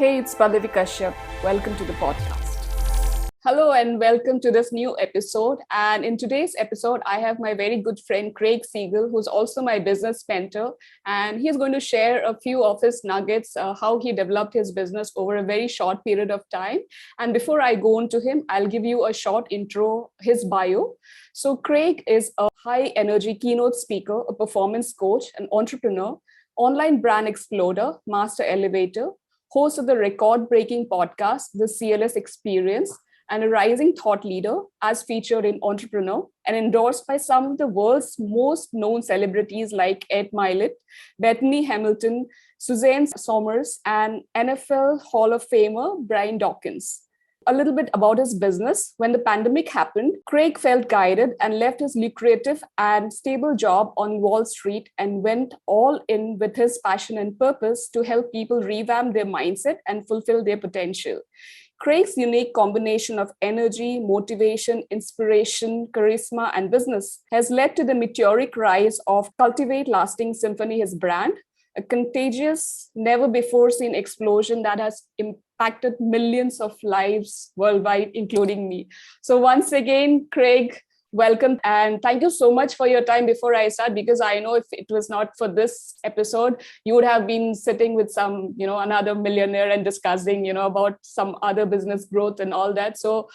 Hey, it's Pallavi Kashyap. Welcome to the podcast. Hello and welcome to this new episode. And in today's episode, I have my very good friend Craig Siegel, who's also my business mentor. And he's going to share a few of his nuggets, how he developed his business over a very short period of time. And before I go on to him, I'll give you a short intro, his bio. So Craig is a high energy keynote speaker, a performance coach, an entrepreneur, online brand explorer, master elevator, host of the record-breaking podcast, The CLS Experience, and a rising thought leader as featured in Entrepreneur and endorsed by some of the world's most known celebrities like Ed Mylett, Bethany Hamilton, Suzanne, and NFL Hall of Famer Brian Dawkins. A little bit about his business. When the pandemic happened, Craig felt guided and left his lucrative and stable job on Wall Street and went all in with his passion and purpose to help people revamp their mindset and fulfill their potential. Craig's unique combination of energy, motivation, inspiration, charisma, and business has led to the meteoric rise of Cultivate Lasting Symphony, his brand, a contagious, never before seen explosion that has impacted millions of lives worldwide, including me. So once again, Craig, welcome. And thank you so much for your time before I start, because I know if it was not for this episode, you would have been sitting with some, another millionaire and discussing, about some other business growth and all that. So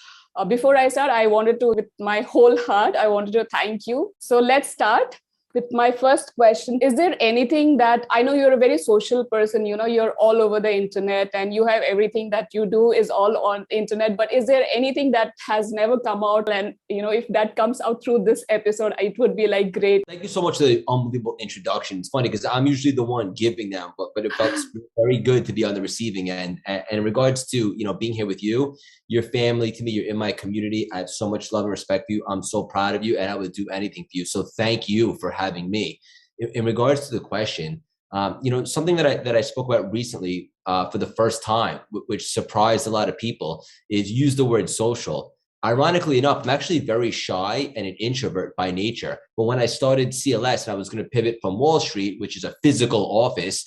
before I start, I wanted to, with my whole heart, I wanted to thank you. So let's start with my first question. Is there anything that, I know you're a very social person, you're all over the internet and you have everything that you do is all on internet, but is there anything that has never come out? And, if that comes out through this episode, it would be like great. Thank you so much for the unbelievable introduction. It's funny because I'm usually the one giving them, but it felt very good to be on the receiving end. And in regards to, being here with you, your family, to me, you're in my community. I have so much love and respect for you. I'm so proud of you and I would do anything for you. So thank you for having me. In regards to the question, something that I spoke about recently for the first time, which surprised a lot of people, is use the word social. Ironically enough, I'm actually very shy and an introvert by nature. But when I started CLS and I was going to pivot from Wall Street, which is a physical office,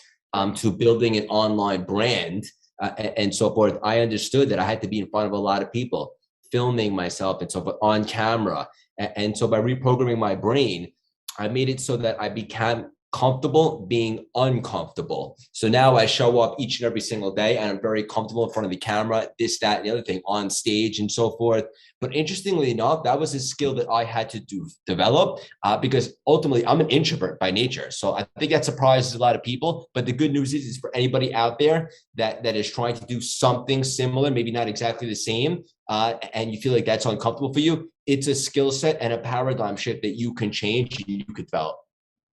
to building an online brand and so forth, I understood that I had to be in front of a lot of people, filming myself and so forth on camera. And so by reprogramming my brain, I made it so that I became comfortable being uncomfortable. So now I show up each and every single day and I'm very comfortable in front of the camera, this, that, and the other thing, on stage and so forth. But interestingly enough, that was a skill that I had to develop because ultimately I'm an introvert by nature. So I think that surprises a lot of people. But the good news is for anybody out there that is trying to do something similar, maybe not exactly the same, and you feel like that's uncomfortable for you, it's a skill set and a paradigm shift that you can change and you could develop.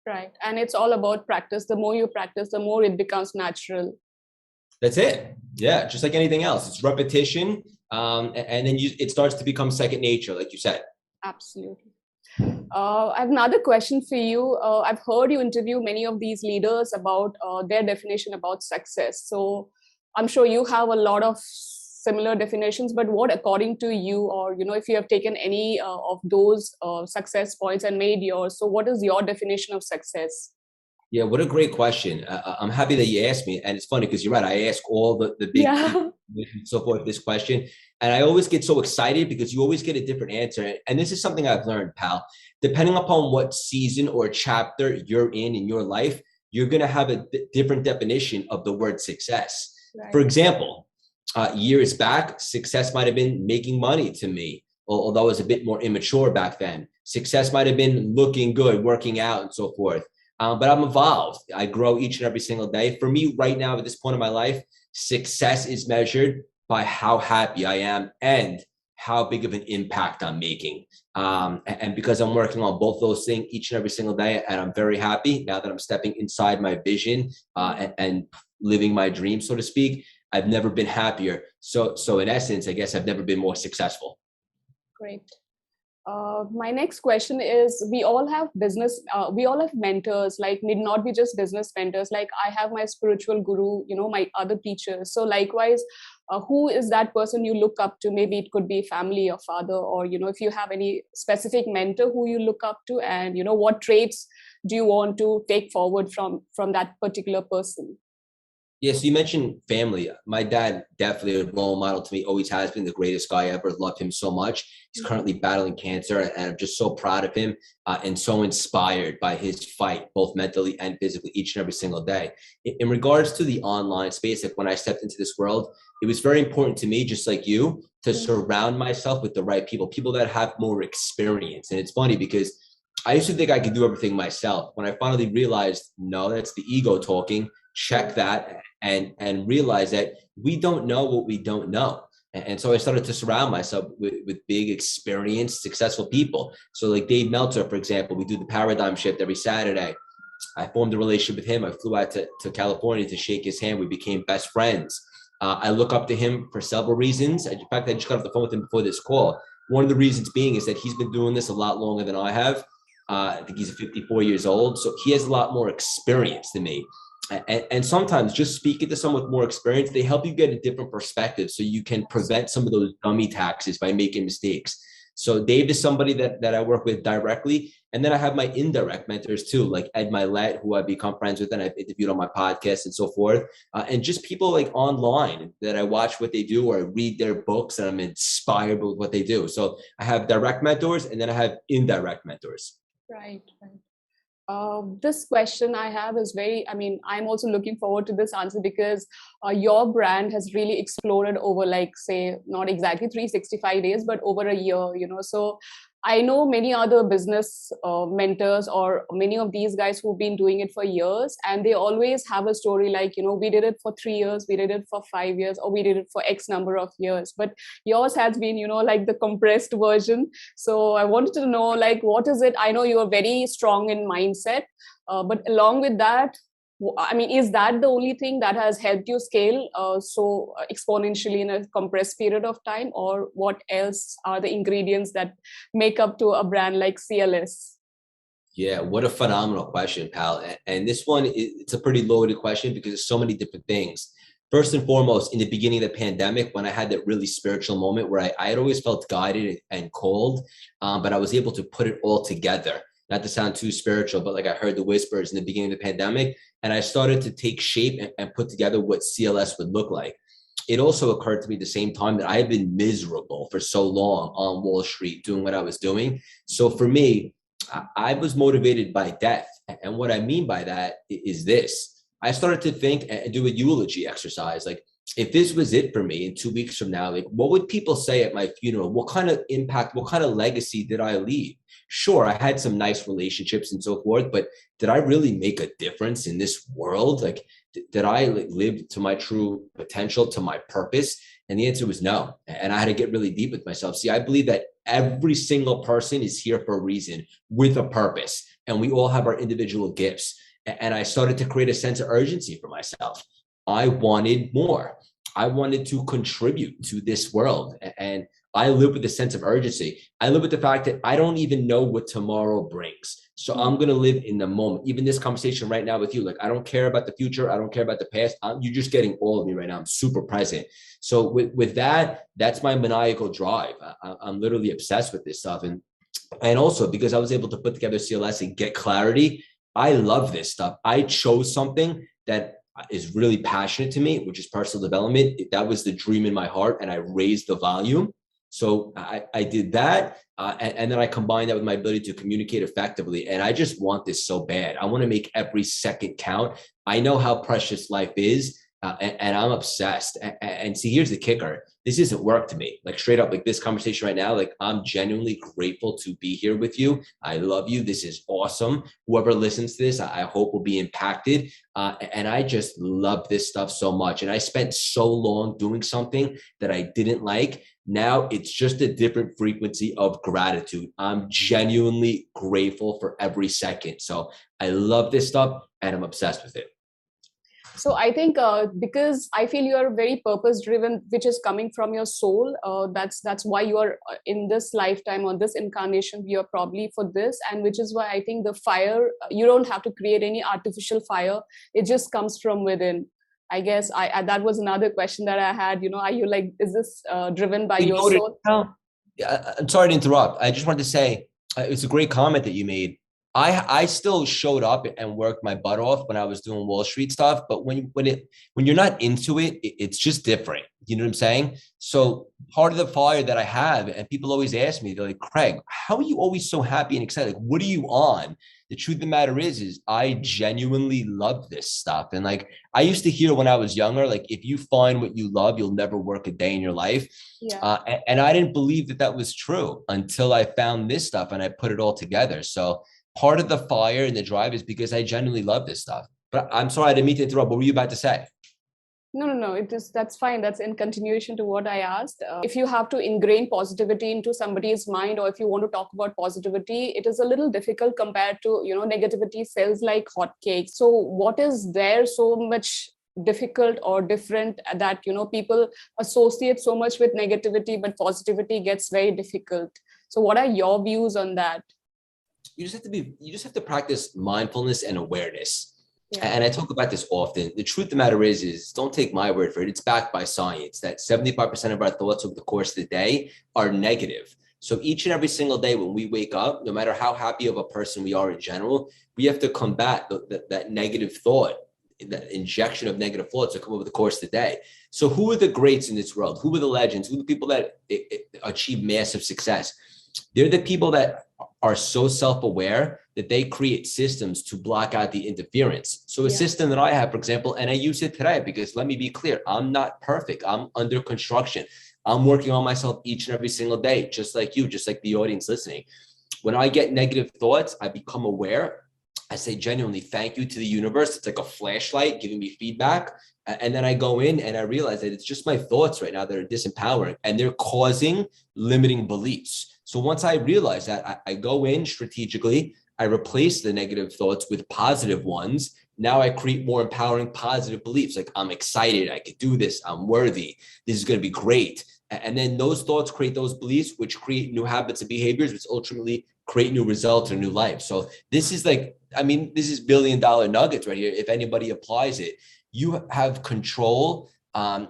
Right. And it's all about practice. The more you practice, the more it becomes natural. That's it. Yeah. Just like anything else, it's repetition. And then it starts to become second nature, like you said. Absolutely. I have another question for you. I've heard you interview many of these leaders about their definition about success. So I'm sure you have a lot of similar definitions, but what, according to you, or if you have taken any of those success points and made yours, so what is your definition of success? Yeah, what a great question. I'm happy that you asked me, and it's funny because you're right. I ask all the big people and so forth this question, and I always get so excited because you always get a different answer. And this is something I've learned, pal. Depending upon what season or chapter you're in your life, you're going to have a different definition of the word success. Right. For example, years back, success might have been making money to me, although I was a bit more immature back then. Success might have been looking good, working out, and so forth. But I'm evolved. I grow each and every single day. For me, right now, at this point in my life, success is measured by how happy I am and how big of an impact I'm making. And because I'm working on both those things each and every single day, and I'm very happy now that I'm stepping inside my vision and living my dream, so to speak, I've never been happier. So in essence, I guess I've never been more successful. Great. My next question is, we all have mentors, like need not be just business mentors. Like I have my spiritual guru, my other teachers. So likewise, who is that person you look up to? Maybe it could be family or father, or, if you have any specific mentor who you look up to, and, what traits do you want to take forward from that particular person? Yeah, so you mentioned family. My dad definitely a role model to me, always has been the greatest guy ever. Love him so much. He's currently battling cancer, and I'm just so proud of him and so inspired by his fight, both mentally and physically, each and every single day. In regards to the online space, like when I stepped into this world, it was very important to me, just like you, to surround myself with the right people, people that have more experience. And it's funny because I used to think I could do everything myself. When I finally realized, no, that's the ego talking, check that and realize that we don't know what we don't know. And so I started to surround myself with big, experienced, successful people. So like Dave Meltzer, for example, we do the paradigm shift every Saturday. I formed a relationship with him. I flew out to California to shake his hand. We became best friends. I look up to him for several reasons. In fact, I just got off the phone with him before this call. One of the reasons being is that he's been doing this a lot longer than I have. I think he's 54 years old. So he has a lot more experience than me. And sometimes just speaking to someone with more experience, they help you get a different perspective so you can prevent some of those dummy taxes by making mistakes. So Dave is somebody that I work with directly. And then I have my indirect mentors too, like Ed Mylett, who I've become friends with and I've interviewed on my podcast and so forth. And just people like online that I watch what they do or I read their books and I'm inspired with what they do. So I have direct mentors and then I have indirect mentors. Right, right. This question I have is I'm also looking forward to this answer because your brand has really exploded over, like, say, not exactly 365 days, but over a year. So I know many other business mentors or many of these guys who've been doing it for years, and they always have a story like, we did it for 3 years, we did it for 5 years, or we did it for X number of years. But yours has been, like the compressed version. So I wanted to know, like, what is it? I know you are very strong in mindset, but along with that, is that the only thing that has helped you scale so exponentially in a compressed period of time, or what else are the ingredients that make up to a brand like CLS? Yeah, what a phenomenal question, pal. And this one, it's a pretty loaded question because there's so many different things. First and foremost, in the beginning of the pandemic, when I had that really spiritual moment where I had always felt guided and called, but I was able to put it all together. Not to sound too spiritual, but like I heard the whispers in the beginning of the pandemic, and I started to take shape and put together what CLS would look like. It also occurred to me at the same time that I had been miserable for so long on Wall Street doing what I was doing. So for me, I was motivated by death. And what I mean by that is this. I started to think and do a eulogy exercise. Like, if this was it for me in 2 weeks from now, like, what would people say at my funeral? What kind of impact, what kind of legacy did I leave? Sure, I had some nice relationships and so forth, but did I really make a difference in this world? Like, did I live to my true potential, to my purpose? And the answer was no. And I had to get really deep with myself. See, I believe that every single person is here for a reason with a purpose. And we all have our individual gifts. And I started to create a sense of urgency for myself. I wanted more. I wanted to contribute to this world. And I live with a sense of urgency. I live with the fact that I don't even know what tomorrow brings. So I'm going to live in the moment. Even this conversation right now with you, like, I don't care about the future. I don't care about the past. You're just getting all of me right now. I'm super present. So with that, that's my maniacal drive. I'm literally obsessed with this stuff. And also because I was able to put together CLS and get clarity, I love this stuff. I chose something that is really passionate to me, which is personal development. That was the dream in my heart, and I raised the volume. So I did that, and then I combined that with my ability to communicate effectively. And I just want this so bad. I want to make every second count. I know how precious life is, and I'm obsessed. And see, here's the kicker. This isn't work to me. Like, straight up, like this conversation right now, like, I'm genuinely grateful to be here with you. I love you. This is awesome. Whoever listens to this, I hope will be impacted. And I just love this stuff so much. And I spent so long doing something that I didn't like. Now it's just a different frequency of gratitude. I'm genuinely grateful for every second. So I love this stuff and I'm obsessed with it. So I think because I feel you are very purpose driven, which is coming from your soul. That's why you are in this lifetime or this incarnation. You are probably for this, and which is why I think the fire. You don't have to create any artificial fire. It just comes from within. I guess that was another question that I had. Are you like, is this driven by your soul? I'm sorry to interrupt. I just wanted to say it's a great comment that you made. I still showed up and worked my butt off when I was doing Wall Street stuff, but when you're not into it, it's just different. You know what I'm saying? So part of the fire that I have, and people always ask me, they're like, Craig, how are you always so happy and excited? Like, what are you on? The truth of the matter is I genuinely love this stuff. And like I used to hear when I was younger, like if you find what you love, you'll never work a day in your life. Yeah. And I didn't believe that that was true until I found this stuff and I put it all together. So part of the fire and the drive is because I genuinely love this stuff. But I'm sorry, I didn't mean to interrupt. What were you about to say? No. That's fine. That's in continuation to what I asked. If you have to ingrain positivity into somebody's mind, or if you want to talk about positivity, it is a little difficult compared to, negativity sells like hotcakes. So what is there so much difficult or different that, people associate so much with negativity, but positivity gets very difficult? So what are your views on that? You just have to practice mindfulness and awareness. Yeah. And I talk about this often. The truth of the matter is don't take my word for it. It's backed by science that 75% of our thoughts over the course of the day are negative. So each and every single day when we wake up, no matter how happy of a person we are in general, we have to combat that negative thought, that injection of negative thoughts that come over the course of the day. So who are the greats in this world? Who are the legends? Who are the people that achieve massive success? They're the people that are so self-aware that they create systems to block out the interference. So a system that I have, for example, and I use it today because let me be clear, I'm not perfect. I'm under construction. I'm working on myself each and every single day, just like you, just like the audience listening. When I get negative thoughts, I become aware. I say genuinely thank you to the universe. It's like a flashlight giving me feedback. And then I go in and I realize that it's just my thoughts right now that are disempowering and they're causing limiting beliefs. So once I realize that, I go in strategically, I replace the negative thoughts with positive ones. Now I create more empowering positive beliefs. Like I'm excited, I could do this, I'm worthy, this is going to be great. And then those thoughts create those beliefs, which create new habits and behaviors, which ultimately create new results or new life. So this is like, this is $1 billion nuggets right here. If anybody applies it, you have control and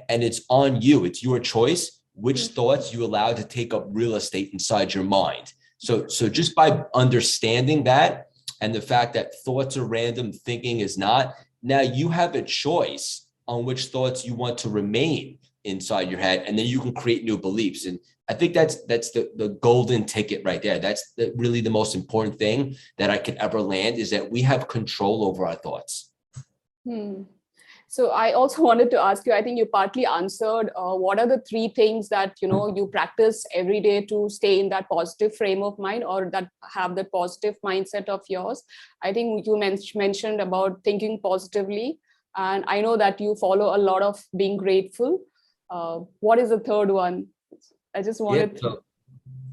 it's on you. It's your choice which thoughts you allow to take up real estate inside your mind. So just by understanding that and the fact that thoughts are random, thinking is not, now you have a choice on which thoughts you want to remain inside your head, and then you can create new beliefs. And I think that's the golden ticket right there. That's really the most important thing that I could ever land is that we have control over our thoughts. So I also wanted to ask you, I think you partly answered, what are the 3 things that, you practice every day to stay in that positive frame of mind or that have that positive mindset of yours? I think you mentioned about thinking positively. And I know that you follow a lot of being grateful. What is the third one? I just wanted to.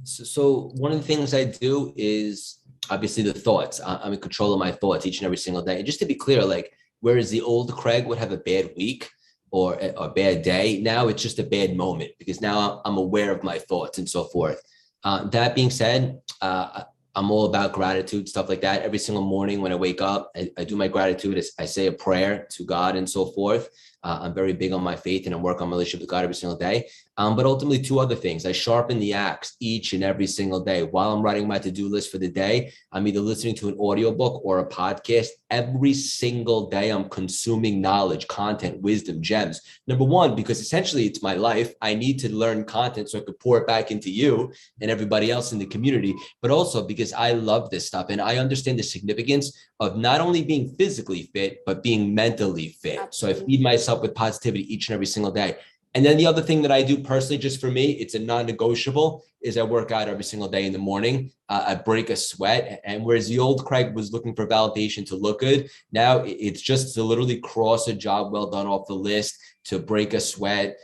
So one of the things I do is obviously the thoughts. I'm in control of my thoughts each and every single day. And just to be clear, like, whereas the old Craig would have a bad week or a bad day, now it's just a bad moment because now I'm aware of my thoughts and so forth. That being said, I'm all about gratitude, stuff like that. Every single morning when I wake up, I do my gratitude. I say a prayer to God and so forth. I'm very big on my faith and I work on my relationship with God every single day. But ultimately 2 other things. I sharpen the axe each and every single day. While I'm writing my to-do list for the day, I'm either listening to an audiobook or a podcast. Every single day, I'm consuming knowledge, content, wisdom, gems. Number 1, because essentially it's my life. I need to learn content so I could pour it back into you and everybody else in the community, but also because I love this stuff and I understand the significance of not only being physically fit, but being mentally fit. Absolutely. So I feed myself with positivity each and every single day. And then the other thing that I do personally, just for me, it's a non-negotiable, is I work out every single day in the morning. I break a sweat. And whereas the old Craig was looking for validation to look good, now it's just to literally cross a job well done off the list, to break a sweat.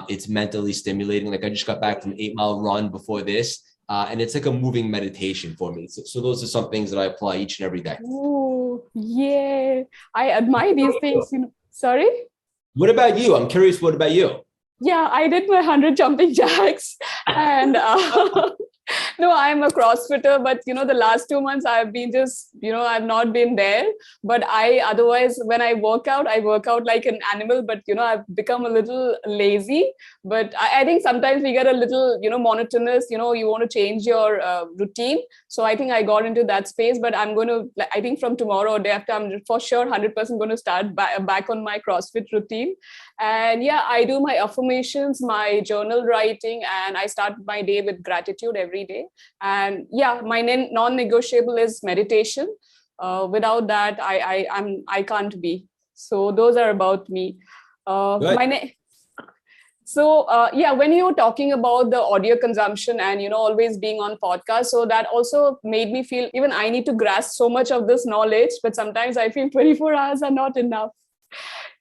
It's mentally stimulating. Like I just got back from an 8-mile run before this. And it's like a moving meditation for me. So those are some things that I apply each and every day. Oh, yeah. I admire these things. Sorry? What about you? I'm curious, what about you? Yeah, I did my 100 jumping jacks and No, I'm a CrossFitter, but the last 2 months I've been just, I've not been there. But otherwise, when I work out like an animal, but, I've become a little lazy. But I think sometimes we get a little, monotonous, you want to change your routine. So I think I got into that space, but I'm going to, I think from tomorrow or day after, I'm for sure 100% going to start back on my CrossFit routine. And yeah, I do my affirmations, my journal writing, and I start my day with gratitude every day. And yeah, my non-negotiable is meditation. Without that, I can't be. So those are about me. Good. Yeah, when you were talking about the audio consumption and always being on podcast, so that also made me feel even I need to grasp so much of this knowledge, but sometimes I feel 24 hours are not enough.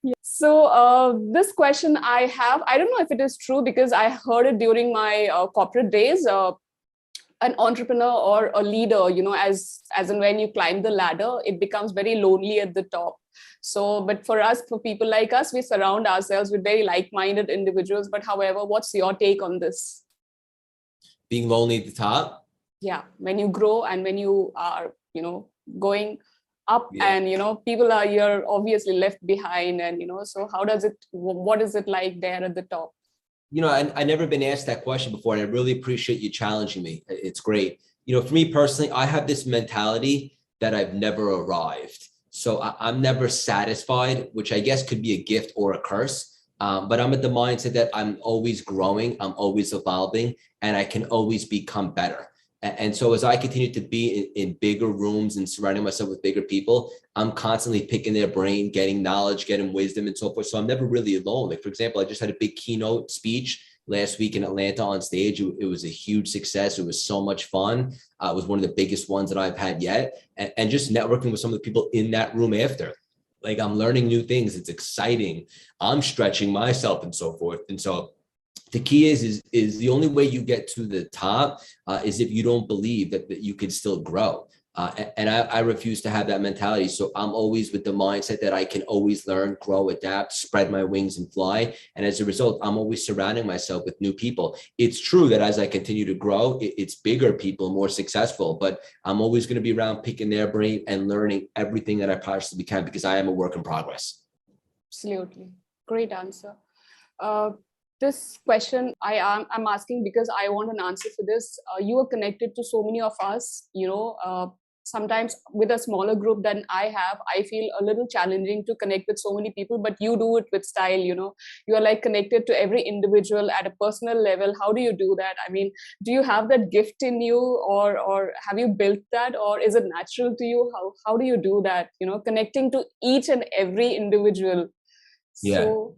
Yeah. So this question I have, I don't know if it is true because I heard it during my corporate days. An entrepreneur or a leader, as in when you climb the ladder, it becomes very lonely at the top. So, but for people like us, we surround ourselves with very like-minded individuals. But however, what's your take on this? Being lonely at the top? Yeah, when you grow and when you are, going up, Yeah. and people are, you're obviously left behind, and so what is it like there at the top? I never been asked that question before, and I really appreciate you challenging me. It's great. For me personally, I have this mentality that I've never arrived. So I'm never satisfied, which I guess could be a gift or a curse. But I'm at the mindset that I'm always growing, I'm always evolving, and I can always become better. And so as I continue to be in bigger rooms and surrounding myself with bigger people, I'm constantly picking their brain, getting knowledge, getting wisdom and so forth. So I'm never really alone. Like, for example, I just had a big keynote speech last week in Atlanta on stage. It was a huge success. It was so much fun. It was one of the biggest ones that I've had yet. And just networking with some of the people in that room after. Like, I'm learning new things. It's exciting. I'm stretching myself and so forth. And so the key is the only way you get to the top is if you don't believe that you can still grow. And I refuse to have that mentality. So I'm always with the mindset that I can always learn, grow, adapt, spread my wings and fly. And as a result, I'm always surrounding myself with new people. It's true that as I continue to grow, it's bigger people, more successful, but I'm always going to be around picking their brain and learning everything that I possibly can because I am a work in progress. Absolutely. Great answer. This question I'm asking because I want an answer for this. You are connected to so many of us, sometimes with a smaller group than I have, I feel a little challenging to connect with so many people, but you do it with style, you are like connected to every individual at a personal level. How do you do that? I mean, do you have that gift in you, or have you built that, or is it natural to you? How do you do that, connecting to each and every individual? Yeah. So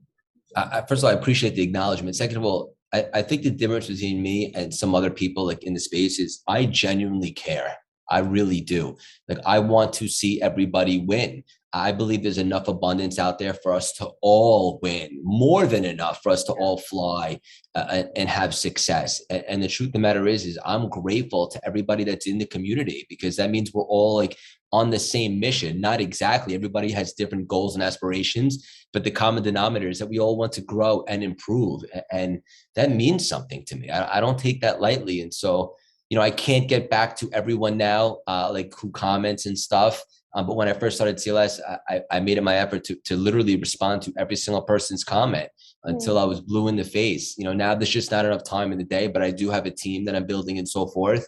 First of all, I appreciate the acknowledgement. Second of all, I think the difference between me and some other people like in the space is I genuinely care. I really do. Like, I want to see everybody win. I believe there's enough abundance out there for us to all win, more than enough for us to all fly and have success. And the truth of the matter is I'm grateful to everybody that's in the community, because that means we're all like on the same mission. Not exactly. Everybody has different goals and aspirations, but the common denominator is that we all want to grow and improve. And that means something to me. I don't take that lightly. And so, I can't get back to everyone now, like who comments and stuff. But when I first started CLS, I made it my effort to literally respond to every single person's comment until I was blue in the face. Now there's just not enough time in the day, but I do have a team that I'm building and so forth.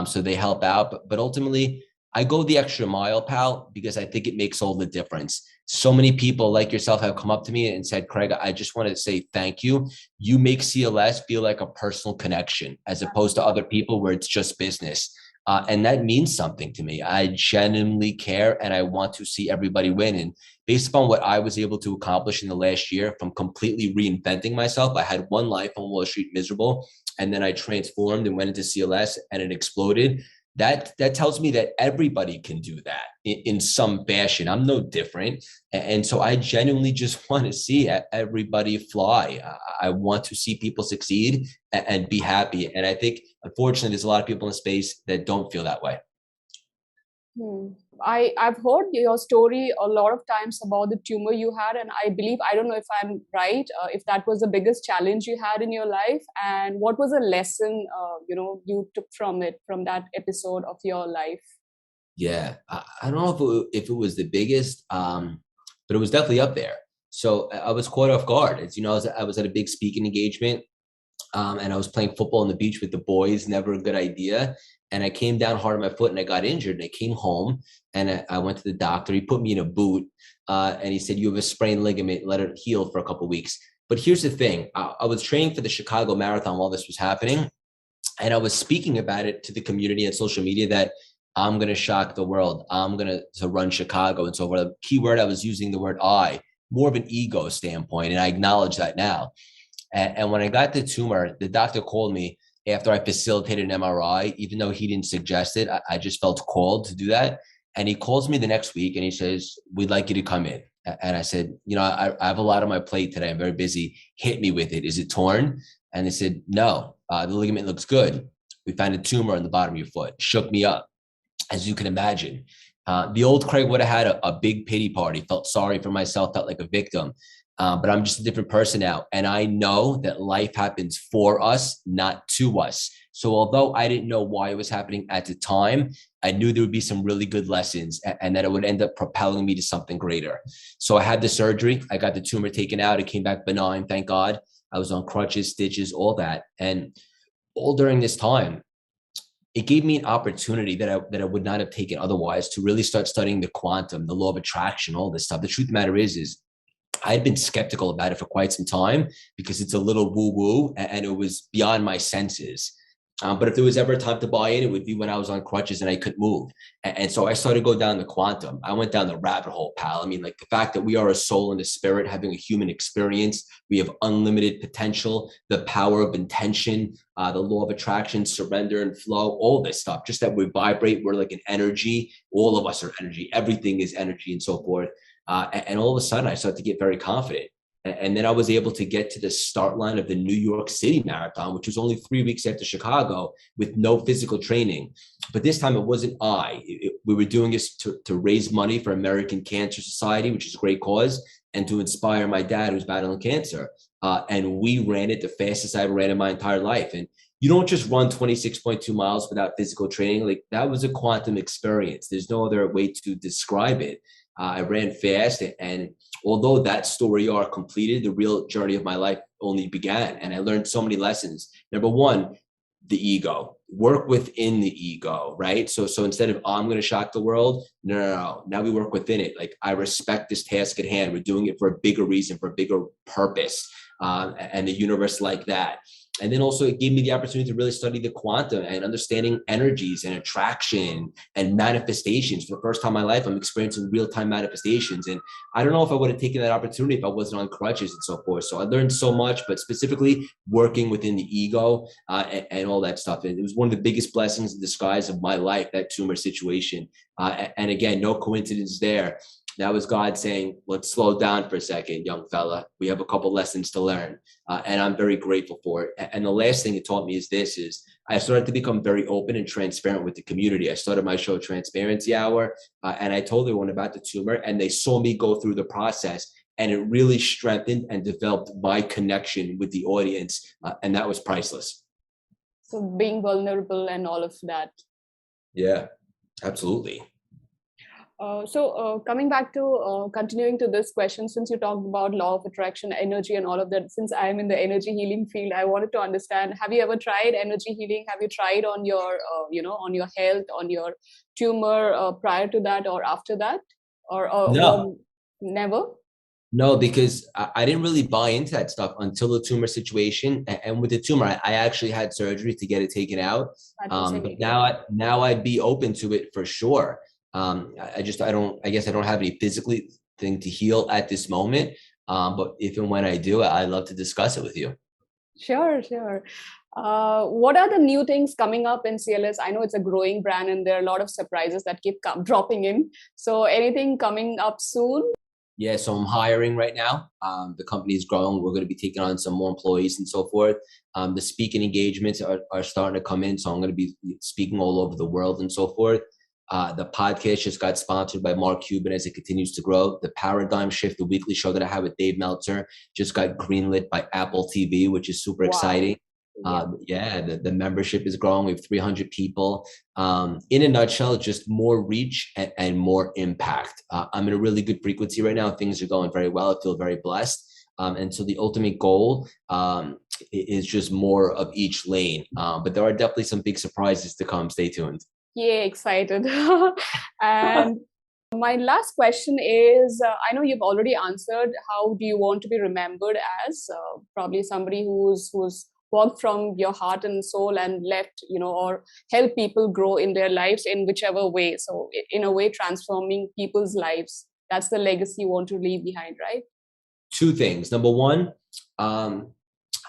So they help out. But ultimately, I go the extra mile, pal, because I think it makes all the difference. So many people like yourself have come up to me and said, Craig, I just wanted to say thank you. You make CLS feel like a personal connection as opposed to other people where it's just business. And that means something to me. I genuinely care, and I want to see everybody win. And based upon what I was able to accomplish in the last year, from completely reinventing myself, I had one life on Wall Street, miserable, and then I transformed and went into CLS and it exploded. That tells me that everybody can do that in some fashion. I'm no different. And so I genuinely just want to see everybody fly. I want to see people succeed and be happy. And I think, unfortunately, there's a lot of people in space that don't feel that way. I've heard your story a lot of times about the tumor you had, and I believe, I don't know if I'm right, if that was the biggest challenge you had in your life, and what was a lesson you took from it, from that episode of your life? Yeah, I don't know if it was the biggest, but it was definitely up there. So I was caught off guard. As you know, I was at a big speaking engagement, and I was playing football on the beach with the boys. Never a good idea. And I came down hard on my foot, and I got injured. And I came home, and I went to the doctor. He put me in a boot, and he said, "You have a sprained ligament. Let it heal for a couple of weeks." But here's the thing: I was training for the Chicago Marathon while this was happening, and I was speaking about it to the community and social media that I'm going to shock the world. I'm going to run Chicago. And so for the key word, I was using the word I, more of an ego standpoint. And I acknowledge that now. And when I got the tumor, the doctor called me after I facilitated an MRI, even though he didn't suggest it. I just felt called to do that. And he calls me the next week and he says, "We'd like you to come in." And I said, I have a lot on my plate today. I'm very busy. Hit me with it. Is it torn? And they said, "No, the ligament looks good. We found a tumor on the bottom of your foot." Shook me up, as you can imagine. The old Craig would have had a big pity party, felt sorry for myself, felt like a victim. But I'm just a different person now. And I know that life happens for us, not to us. So although I didn't know why it was happening at the time, I knew there would be some really good lessons and that it would end up propelling me to something greater. So I had the surgery. I got the tumor taken out. It came back benign, thank God. I was on crutches, stitches, all that. And all during this time, it gave me an opportunity that I would not have taken otherwise to really start studying the quantum, the law of attraction, all this stuff. The truth of the matter is I'd been skeptical about it for quite some time because it's a little woo-woo and it was beyond my senses. But if there was ever a time to buy in, it would be when I was on crutches and I couldn't move. And so I started to go down the quantum. I went down the rabbit hole, pal. I mean, like the fact that we are a soul and a spirit having a human experience. We have unlimited potential, the power of intention, the law of attraction, surrender and flow, all this stuff. Just that we vibrate. We're like an energy. All of us are energy. Everything is energy and so forth. And all of a sudden, I started to get very confident. And then I was able to get to the start line of the New York City Marathon, which was only 3 weeks after Chicago with no physical training. But this time it wasn't we were doing this to raise money for American Cancer Society, which is a great cause, and to inspire my dad who's battling cancer. And we ran it the fastest I ever ran in my entire life. And you don't just run 26.2 miles without physical training. Like that was a quantum experience. There's no other way to describe it. I ran fast, and although that story arc completed, the real journey of my life only began. And I learned so many lessons. Number one, the ego. Work within the ego, right? So instead of I'm going to shock the world, no. Now we work within it. Like I respect this task at hand. We're doing it for a bigger reason, for a bigger purpose, and the universe like that. And then also it gave me the opportunity to really study the quantum and understanding energies and attraction and manifestations. For the first time in my life, I'm experiencing real-time manifestations. And I don't know if I would have taken that opportunity if I wasn't on crutches and so forth. So I learned so much, but specifically working within the ego and all that stuff. And it was one of the biggest blessings in disguise of my life, that tumor situation. And again, no coincidence there. That was God saying, let's slow down for a second, young fella. We have a couple lessons to learn. And I'm very grateful for it. And the last thing it taught me is I started to become very open and transparent with the community. I started my show Transparency Hour, and I told everyone about the tumor, and they saw me go through the process. And it really strengthened and developed my connection with the audience. And that was priceless. So being vulnerable and all of that. Yeah, absolutely. Coming back to continuing to this question, since you talked about law of attraction, energy and all of that, since I'm in the energy healing field, I wanted to understand, have you ever tried energy healing? Have you tried on your, on your health, on your tumor prior to that or after that? Or No. Never? No, because I didn't really buy into that stuff until the tumor situation. And with the tumor, I actually had surgery to get it taken out. But now I'd be open to it for sure. I guess I don't have any physically thing to heal at this moment. But if and when I do, I'd love to discuss it with you. Sure. What are the new things coming up in CLS? I know it's a growing brand and there are a lot of surprises that keep dropping in. So anything coming up soon? Yeah, so I'm hiring right now. The company is growing. We're going to be taking on some more employees and so forth. The speaking engagements are starting to come in. So I'm going to be speaking all over the world and so forth. The podcast just got sponsored by Mark Cuban as it continues to grow. The Paradigm Shift, the weekly show that I have with Dave Meltzer, just got greenlit by Apple TV, which is super exciting. The membership is growing. We have 300 people. In a nutshell, just more reach and more impact. I'm in a really good frequency right now. Things are going very well. I feel very blessed. And so the ultimate goal is just more of each lane. But there are definitely some big surprises to come. Stay tuned. Yeah, excited. And my last question is, I know you've already answered, how do you want to be remembered as? Probably somebody who's walked from your heart and soul and left, or help people grow in their lives in whichever way. So in a way, transforming people's lives. That's the legacy you want to leave behind, right? Two things. Number one, I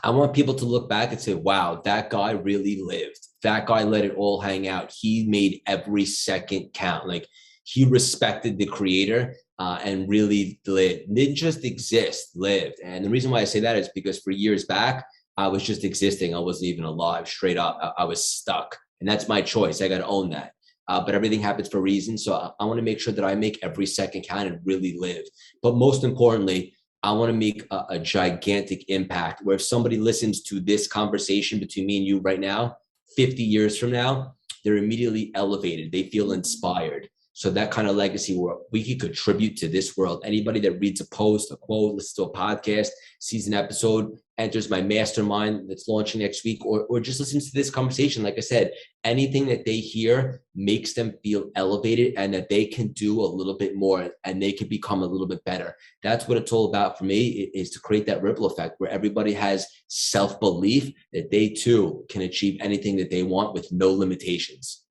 want people to look back and say, wow, that guy really lived. That guy let it all hang out. He made every second count. Like, he respected the creator and really lived. Didn't just exist, lived. And the reason why I say that is because for years back, I was just existing. I wasn't even alive, straight up. I was stuck. And that's my choice. I got to own that. But everything happens for a reason. So I want to make sure that I make every second count and really live. But most importantly, I want to make a gigantic impact where if somebody listens to this conversation between me and you right now, 50 years from now, they're immediately elevated. They feel inspired. So that kind of legacy where we can contribute to this world. Anybody that reads a post, a quote, listens to a podcast, sees an episode, enters my mastermind that's launching next week, or just listens to this conversation. Like I said, anything that they hear makes them feel elevated and that they can do a little bit more and they can become a little bit better. That's what it's all about for me, is to create that ripple effect where everybody has self-belief that they too can achieve anything that they want with no limitations.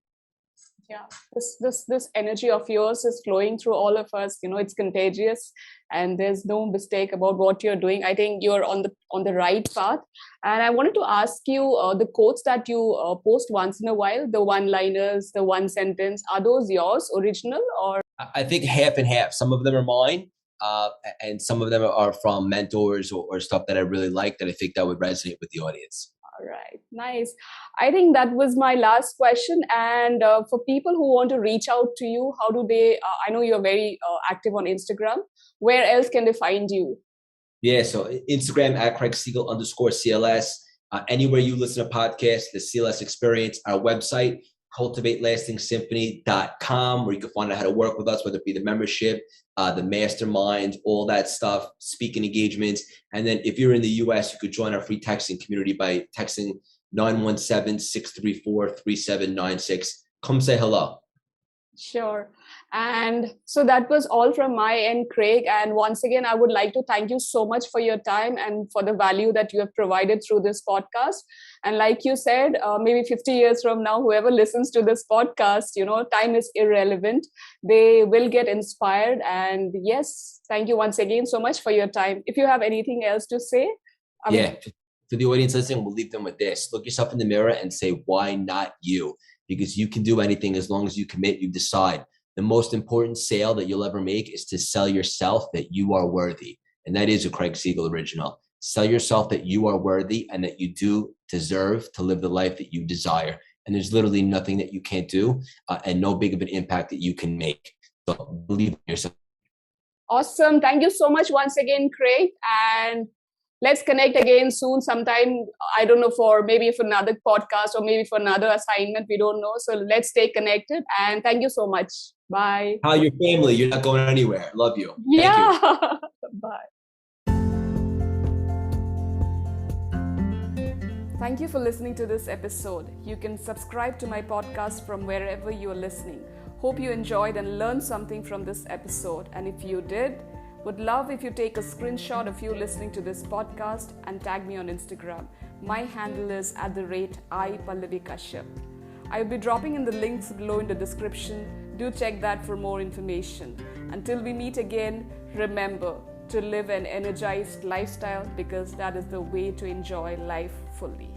Yeah, this energy of yours is flowing through all of us. It's contagious, and there's no mistake about what you're doing. I think you're on the right path. And I wanted to ask you, the quotes that you post once in a while, the one-liners, the one sentence, are those yours, original, or? I think half and half. Some of them are mine, and some of them are from mentors or stuff that I really like that I think that would resonate with the audience. All right, nice. I think that was my last question. And for people who want to reach out to you, how do they, I know you're very active on Instagram. Where else can they find you? Yeah, so Instagram at Craig Siegel _CLS. Anywhere you listen to podcasts, the CLS Experience, our website, cultivatelastingsymphony.com, where you can find out how to work with us, whether it be the membership, the mastermind, all that stuff, speaking engagements. And then if you're in the US, you could join our free texting community by texting 917-634-3796. Come say hello. Sure. And so that was all from my end, Craig. And once again, I would like to thank you so much for your time and for the value that you have provided through this podcast. And like you said, maybe 50 years from now, whoever listens to this podcast, time is irrelevant. They will get inspired. And yes, thank you once again so much for your time. If you have anything else to say. For the audience listening, we'll leave them with this. Look yourself in the mirror and say, why not you? Because you can do anything as long as you commit, you decide. The most important sale that you'll ever make is to sell yourself that you are worthy. And that is a Craig Siegel original. Sell yourself that you are worthy and that you do deserve to live the life that you desire. And there's literally nothing that you can't do and no big of an impact that you can make. So believe in yourself. Awesome. Thank you so much once again, Craig. And let's connect again soon sometime. I don't know, for another podcast or maybe for another assignment. We don't know. So let's stay connected. And thank you so much. Bye. How your family? You're not going anywhere. Love you. Yeah. Thank you. Bye. Thank you for listening to this episode. You can subscribe to my podcast from wherever you are listening. Hope you enjoyed and learned something from this episode. And if you did, would love if you take a screenshot of you listening to this podcast and tag me on Instagram. My handle is @Pallavi Kashyap. I will be dropping in the links below in the description. Do check that for more information. Until we meet again, remember to live an energized lifestyle, because that is the way to enjoy life fully.